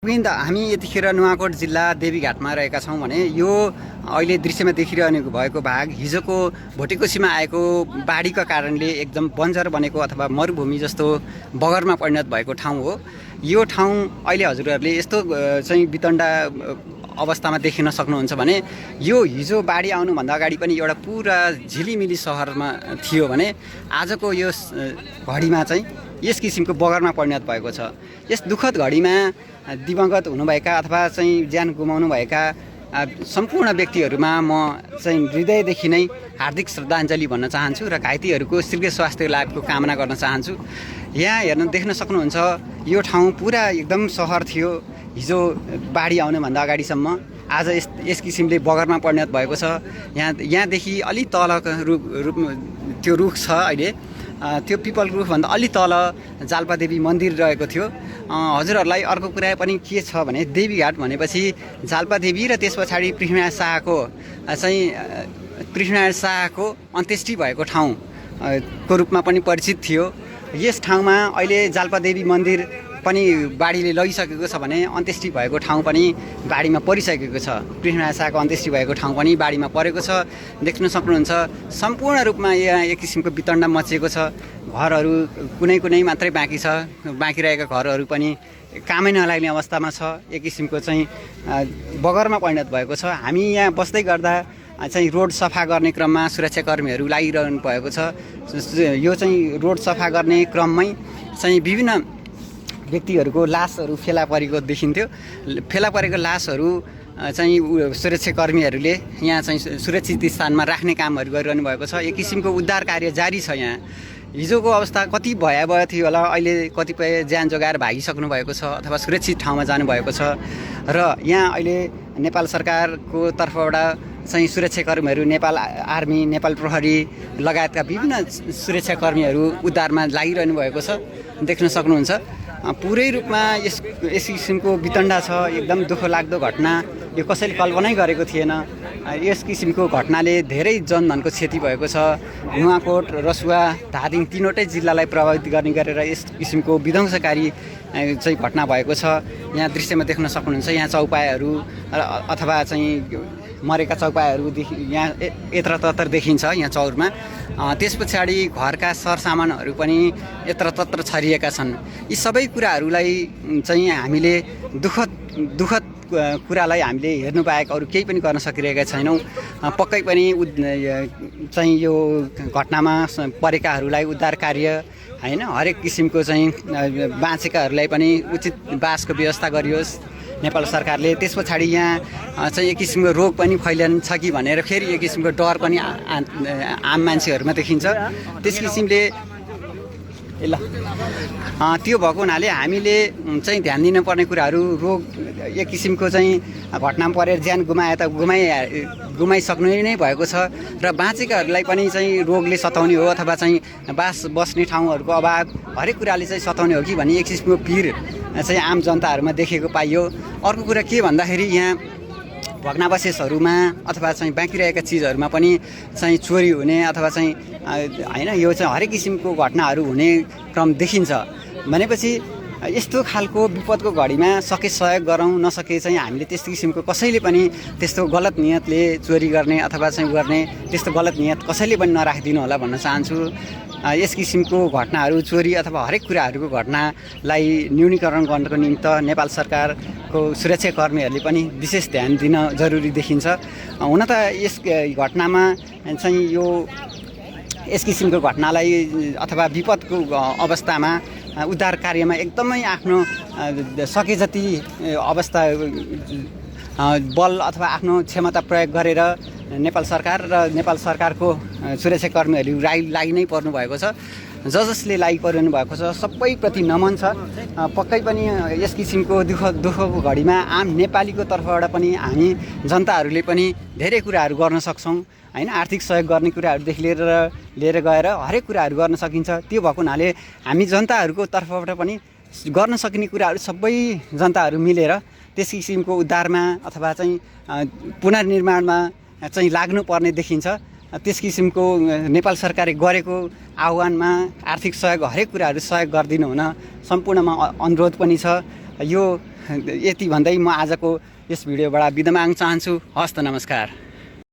हामी यतिखेर नुवाकोट जिल्ला देवीघाटमा रहेका छौँ भने यो अहिले दृश्यमा देखिरहनु भएको भाग हिजोको भोटेकोसीमा आएको बाढीका कारणले एकदम बन्जर बनेको अथवा मरुभूमि जस्तो बगरमा परिणत भएको ठाउँ हो। यो ठाउँ अहिले हजुरहरूले यस्तो चाहिँ वितण्डा अवस्थामा देखिन सक्नुहुन्छ भने यो हिजो बाढी आउनुभन्दा अगाडि पनि एउटा पुरा झिलिमिली सहरमा थियो भने आजको यो घडीमा चाहिँ यस किसिमको बगरमा परिणत भएको छ। यस दुःखद घडीमा दिवंगत हुनुभएका अथवा चाहिँ ज्यान गुमाउनुभएका सम्पूर्ण व्यक्तिहरूमा म चाहिँ हृदयदेखि नै हार्दिक श्रद्धाञ्जली भन्न चाहन्छु र घाइतेहरूको शीघ्र स्वास्थ्य लाभको कामना गर्न चाहन्छु। यहाँ देख्न सक्नुहुन्छ यो ठाउँ पुरा एकदम सहर थियो हिजो बाढी आउनुभन्दा अगाडिसम्म। आज यस किसिमले बगरमा परिणत भएको छ। यहाँदेखि अलि तल त्यो रुख छ, अहिले त्यो पिपल रुखभन्दा अलि तल जाल्पादेवी मन्दिर रहेको थियो। हजुरहरूलाई अर्को कुरा पनि के छ भने देवीघाट भनेपछि जाल्पादेवी र त्यस पछाडि पृथ्वीनारायण शाहको अन्त्येष्टि भएको ठाउँ को रूपमा पनि परिचित थियो। यस ठाउँमा अहिले जाल्पादेवी मन्दिर पनि बाढीले लगिसकेको छ भने अन्त्येष्टि भएको ठाउँ पनि बाढीमा परिसकेको छ। पृथ्वीनारायण शाहको अन्त्येष्टि भएको ठाउँ पनि बाढीमा परेको छ। देख्न सक्नुहुन्छ सम्पूर्ण रूपमा यहाँ एक किसिमको वितण्डा मचिएको छ। घरहरू कुनै मात्रै बाँकी छ। बाँकी रहेका घरहरू पनि कामै नलाग्ने अवस्थामा छ। एक किसिमको चाहिँ बगरमा परिणत भएको छ। हामी यहाँ बस्दै गर्दा चाहिँ रोड सफा गर्ने क्रममा सुरक्षाकर्मीहरू लागिरहनु भएको छ। यो चाहिँ रोड सफा गर्ने क्रममै चाहिँ विभिन्न व्यक्तिहरूको लासहरू फेला परेको देखिन्थ्यो। फेला परेको लासहरू चाहिँ सुरक्षाकर्मीहरूले यहाँ चाहिँ सुरक्षित स्थानमा राख्ने कामहरू गरिरहनु भएको छ। एक किसिमको उद्धार कार्य जारी छ। यहाँ हिजोको अवस्था कति भयावह थियो होला, अहिले कतिपय ज्यान जोगाएर भागिसक्नु भएको छ अथवा सुरक्षित ठाउँमा जानुभएको छ। र यहाँ अहिले नेपाल सरकारको तर्फबाट चाहिँ सुरक्षाकर्मीहरू, नेपाल आर्मी, नेपाल प्रहरी लगायतका विभिन्न सुरक्षाकर्मीहरू उद्धारमा लागिरहनु भएको छ। देख्न सक्नुहुन्छ पुरै रूपमा यस किसिमको वितण्डा छ। एकदम दुःख लाग्दो घटना, यो कसैले कल्पनै गरेको थिएन। यस किसिमको घटनाले धेरै जनधनको क्षति भएको छ। नुवाकोट, रसुवा, धादिङ तीनवटै जिल्लालाई प्रभावित गर्ने गरेर यस किसिमको विध्वंसकारी चाहिँ घटना भएको छ। यहाँ दृश्यमा देख्न सक्नुहुन्छ यहाँ चौपायाहरू अथवा चाहिँ मरेका चौपायाहरू यहाँ यत्रतत्र देखिन्छ यहाँ चौरमा। त्यस पछाडि घरका सरसामानहरू पनि यत्रतत्र छरिएका छन्। यी सबै कुराहरूलाई चाहिँ हामीले दुःखद कुरालाई हामीले हेर्नु बाहेक अरू केही पनि गर्न सकिरहेका छैनौँ। पक्कै पनि चाहिँ यो घटनामा परेकाहरूलाई उद्धार कार्य हैन हरेक किसिमको चाहिँ बाँचेकाहरूलाई पनि उचित बासको व्यवस्था गरियोस् नेपाल सरकारले। त्यस पछाडि यहाँ चाहिँ एक किसिमको रोग पनि फैलिन्छ कि भनेर फेरि एक किसिमको डर पनि आम मान्छेहरूमा देखिन्छ। त्यस किसिमले ल त्यो भएको हुनाले हामीले चाहिँ ध्यान दिनुपर्ने कुराहरू, रोग एक किसिमको चाहिँ घटनामा परेर ज्यान गुमाए त गुमाइसक्नु नै भएको छ र बाँचेकाहरूलाई पनि चाहिँ रोगले सताउने हो अथवा चाहिँ बस्ने ठाउँहरूको अभाव हरेक कुराले चाहिँ सताउने हो कि भन्ने एक किसिमको पिर चाहिँ आम जनताहरूमा देखेको पाइयो। अर्को कुरा के भन्दाखेरि यहाँ भग्नावशेषहरूमा अथवा चाहिँ बाँकी रहेका चिजहरूमा पनि चाहिँ चोरी हुने अथवा चाहिँ हैन यो चाहिँ हरेक किसिमको घटनाहरू हुने क्रम देखिन्छ। भनेपछि यस्तो खालको विपदको घडीमा सके सहयोग गरौँ, नसके चाहिँ हामीले त्यस्तो किसिमको कसैले पनि त्यस्तो गलत नियतले चोरी गर्ने अथवा चाहिँ गर्ने त्यस्तो गलत नियत कसैले पनि नराखिदिनु होला भन्न चाहन्छु। यस किसिमको घटनाहरू, चोरी अथवा हरेक कुराहरूको घटनालाई न्यूनीकरण गर्नको निमित्त नेपाल सरकारको सुरक्षाकर्मीहरूले पनि विशेष ध्यान दिन जरुरी देखिन्छ। हुन त यस घटनामा चाहिँ यस किसिमको घटनालाई अथवा विपदको अवस्थामा उद्धार कार्यमा एकदमै आफ्नो सके जति अवस्था बल अथवा आफ्नो क्षमता प्रयोग गरेर नेपाल सरकार र नेपाल सरकारको सुरक्षाकर्मीहरू लागि नै पर्नु भएको छ। जसले लागि परिरहनु भएको छ सबैप्रति नमन छ। पक्कै पनि यस किसिमको दुःखको घडीमा आम नेपालीको तर्फबाट पनि हामी जनताहरूले पनि धेरै कुराहरू गर्न सक्छौँ हैन। आर्थिक सहयोग गर्ने कुराहरूदेखि लिएर गएर हरेक कुराहरू गर्न सकिन्छ। त्यो भएको हुनाले हामी जनताहरूको तर्फबाट पनि गर्न सकिने कुराहरू सबै जनताहरू मिलेर त्यस किसिमको उद्धारमा अथवा चाहिँ पुनर्निर्माणमा चाहिँ लाग्नुपर्ने देखिन्छ। त्यस किसिमको नेपाल सरकारले गरेको आह्वानमा आर्थिक सहयोग हरेक कुराहरू सहयोग गरिदिनु हुन सम्पूर्णमा अनुरोध पनि छ। यो यति भन्दै म आजको यस भिडियोबाट बिदा माग्न चाहन्छु। हस्त नमस्कार।